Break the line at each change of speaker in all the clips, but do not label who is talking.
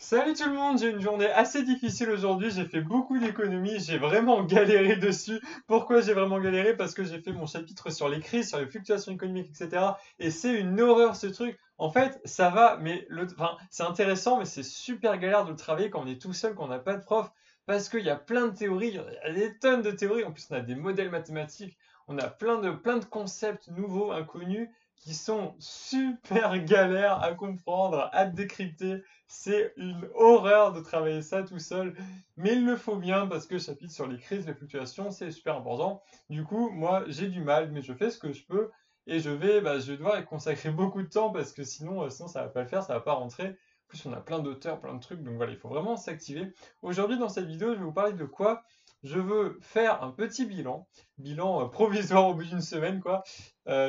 Salut tout le monde, j'ai une journée assez difficile aujourd'hui, j'ai fait beaucoup d'économies, j'ai vraiment galéré dessus. Pourquoi j'ai vraiment galéré? Parce que j'ai fait mon chapitre sur les crises, sur les fluctuations économiques, etc. Et c'est une horreur ce truc. En fait, ça va, mais enfin, c'est intéressant, mais c'est super galère de le travailler quand on est tout seul, quand on n'a pas de prof. Parce qu'il y a plein de théories, il y a des tonnes de théories, en plus on a des modèles mathématiques, on a plein de concepts nouveaux, inconnus, qui sont super galères à comprendre, à décrypter. C'est une horreur de travailler ça tout seul, mais il le faut bien parce que le chapitre sur les crises, les fluctuations, c'est super important. Du coup, moi, j'ai du mal, mais je fais ce que je peux et je vais devoir y consacrer beaucoup de temps parce que sinon ça va pas le faire, ça va pas rentrer. En plus, on a plein d'auteurs, plein de trucs, donc voilà, il faut vraiment s'activer. Aujourd'hui, dans cette vidéo, je vais vous parler de quoi? Je veux faire un petit bilan provisoire au bout d'une semaine, quoi.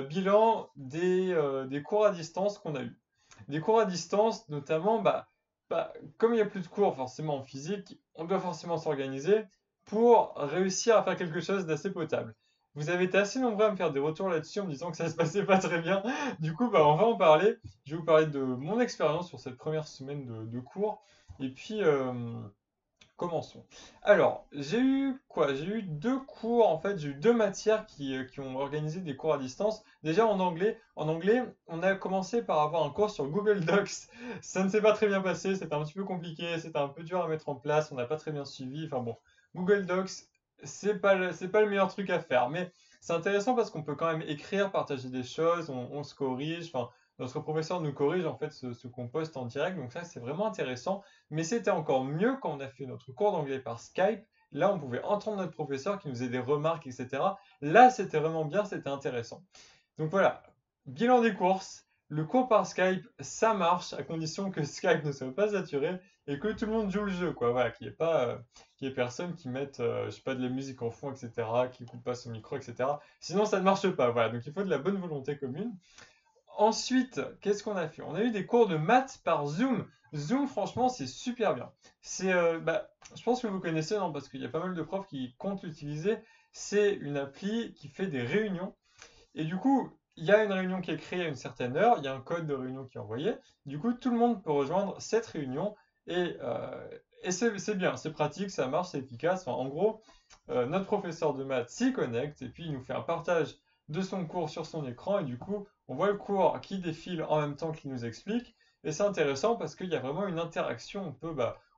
Bilan des cours à distance qu'on a eu. Des cours à distance, notamment, comme il n'y a plus de cours forcément en physique, on doit forcément s'organiser pour réussir à faire quelque chose d'assez potable. Vous avez été assez nombreux à me faire des retours là-dessus en me disant que ça se passait pas très bien. Du coup, on va en parler. Je vais vous parler de mon expérience sur cette première semaine de cours. Et puis, commençons. Alors, j'ai eu quoi? J'ai eu deux cours, en fait, j'ai eu deux matières qui ont organisé des cours à distance. Déjà en anglais. En anglais, on a commencé par avoir un cours sur Google Docs. Ça ne s'est pas très bien passé, c'était un petit peu compliqué, c'était un peu dur à mettre en place, on n'a pas très bien suivi. Enfin bon, Google Docs, c'est pas le meilleur truc à faire. Mais c'est intéressant parce qu'on peut quand même écrire, partager des choses, on se corrige. Enfin, notre professeur nous corrige en fait ce qu'on poste en direct. Donc ça, c'est vraiment intéressant. Mais c'était encore mieux quand on a fait notre cours d'anglais par Skype. Là, on pouvait entendre notre professeur qui nous faisait des remarques, etc. Là, c'était vraiment bien, c'était intéressant. Donc voilà, bilan des courses. Le cours par Skype, ça marche à condition que Skype ne soit pas saturé et que tout le monde joue le jeu, quoi. Voilà, qu'il y ait personne qui mette, je sais pas, de la musique en fond, etc., qui coupe pas son micro, etc. Sinon, ça ne marche pas. Voilà, donc il faut de la bonne volonté commune. Ensuite, qu'est-ce qu'on a fait? On a eu des cours de maths par Zoom. Zoom, franchement, c'est super bien. Je pense que vous connaissez, non, parce qu'il y a pas mal de profs qui comptent l'utiliser. C'est une appli qui fait des réunions. Et du coup, il y a une réunion qui est créée à une certaine heure, il y a un code de réunion qui est envoyé. Du coup, tout le monde peut rejoindre cette réunion et, euh, et c'est bien, c'est pratique, ça marche, c'est efficace. Enfin, en gros, notre professeur de maths s'y connecte et puis il nous fait un partage de son cours sur son écran et du coup, on voit le cours qui défile en même temps qu'il nous explique. Et c'est intéressant parce qu'il y a vraiment une interaction.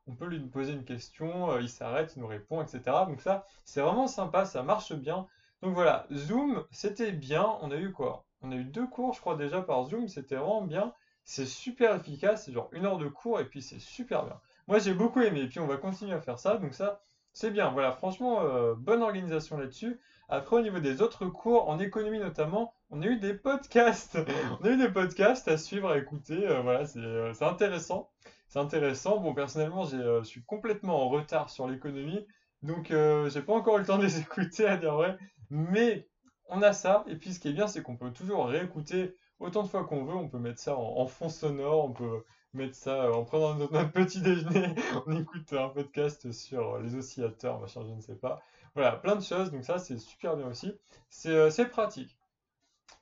On peut lui poser une question, il s'arrête, il nous répond, etc. Donc ça, c'est vraiment sympa, ça marche bien. Donc voilà, Zoom, c'était bien. On a eu quoi? On a eu deux cours, je crois, déjà par Zoom. C'était vraiment bien. C'est super efficace. C'est genre une heure de cours et puis c'est super bien. Moi, j'ai beaucoup aimé. Et puis, on va continuer à faire ça. Donc ça, c'est bien. Voilà, franchement, bonne organisation là-dessus. Après, au niveau des autres cours, en économie notamment, on a eu des podcasts. On a eu des podcasts à suivre, à écouter. Voilà, c'est intéressant. C'est intéressant. Bon, personnellement, je suis complètement en retard sur l'économie. Donc, j'ai pas encore eu le temps de les écouter, à dire vrai. Mais on a ça. Et puis, ce qui est bien, c'est qu'on peut toujours réécouter autant de fois qu'on veut. On peut mettre ça en fond sonore. On peut mettre ça en prenant notre petit déjeuner. On écoute un podcast sur les oscillateurs, machin, je ne sais pas. Voilà, plein de choses. Donc, ça, c'est super bien aussi. C'est pratique.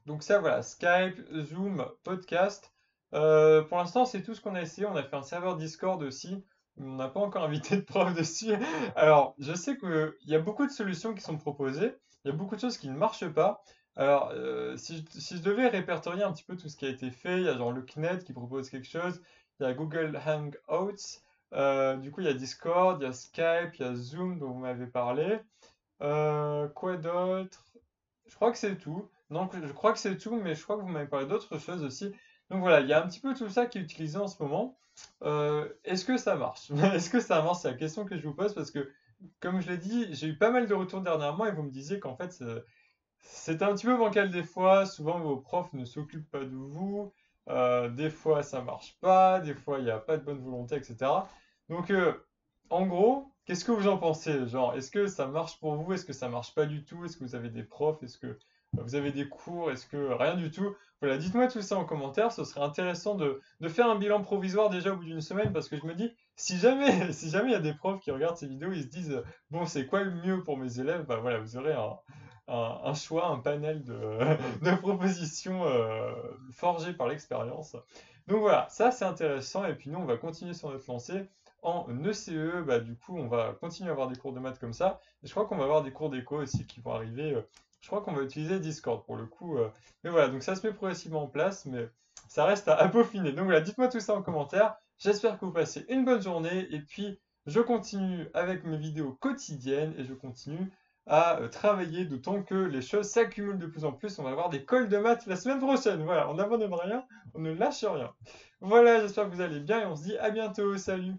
Donc, ça, voilà, Skype, Zoom, podcast. Pour l'instant, c'est tout ce qu'on a essayé. On a fait un serveur Discord aussi. On n'a pas encore invité de prof dessus. Alors, je sais qu'il y a beaucoup de solutions qui sont proposées. Il y a beaucoup de choses qui ne marchent pas. Alors, si je devais répertorier un petit peu tout ce qui a été fait, il y a genre le CNET qui propose quelque chose. Il y a Google Hangouts. Du coup, il y a Discord, il y a Skype, il y a Zoom dont vous m'avez parlé. Quoi d'autre? Je crois que c'est tout. Non, je crois que c'est tout, mais je crois que vous m'avez parlé d'autres choses aussi. Donc voilà, il y a un petit peu tout ça qui est utilisé en ce moment. Est-ce que ça marche? Est-ce que ça marche? C'est la question que je vous pose parce que, comme je l'ai dit, j'ai eu pas mal de retours dernièrement et vous me disiez qu'en fait, c'est un petit peu bancal des fois. Souvent, vos profs ne s'occupent pas de vous. Des fois, ça marche pas. Des fois, il n'y a pas de bonne volonté, etc. Donc, en gros, qu'est-ce que vous en pensez? Genre, est-ce que ça marche pour vous? Est-ce que ça marche pas du tout? Est-ce que vous avez des profs? Est-ce que vous avez des cours? Est-ce que rien du tout? Voilà, dites-moi tout ça en commentaire. Ce serait intéressant de faire un bilan provisoire déjà au bout d'une semaine parce que je me dis, si jamais, si jamais il y a des profs qui regardent ces vidéos, ils se disent, bon, c'est quoi le mieux pour mes élèves? Bah voilà, vous aurez un choix, un panel de, de propositions forgées par l'expérience. Donc voilà, ça c'est intéressant. Et puis nous, on va continuer sur notre lancée en ECE. Bah, du coup, on va continuer à avoir des cours de maths comme ça. Et je crois qu'on va avoir des cours d'éco aussi qui vont arriver. Je crois qu'on va utiliser Discord pour le coup. Mais voilà, donc ça se met progressivement en place, mais ça reste à peaufiner. Donc voilà, dites-moi tout ça en commentaire. J'espère que vous passez une bonne journée. Et puis, je continue avec mes vidéos quotidiennes et je continue à travailler, d'autant que les choses s'accumulent de plus en plus. On va avoir des cols de maths la semaine prochaine. Voilà, on n'abandonne rien, on ne lâche rien. Voilà, j'espère que vous allez bien et on se dit à bientôt. Salut!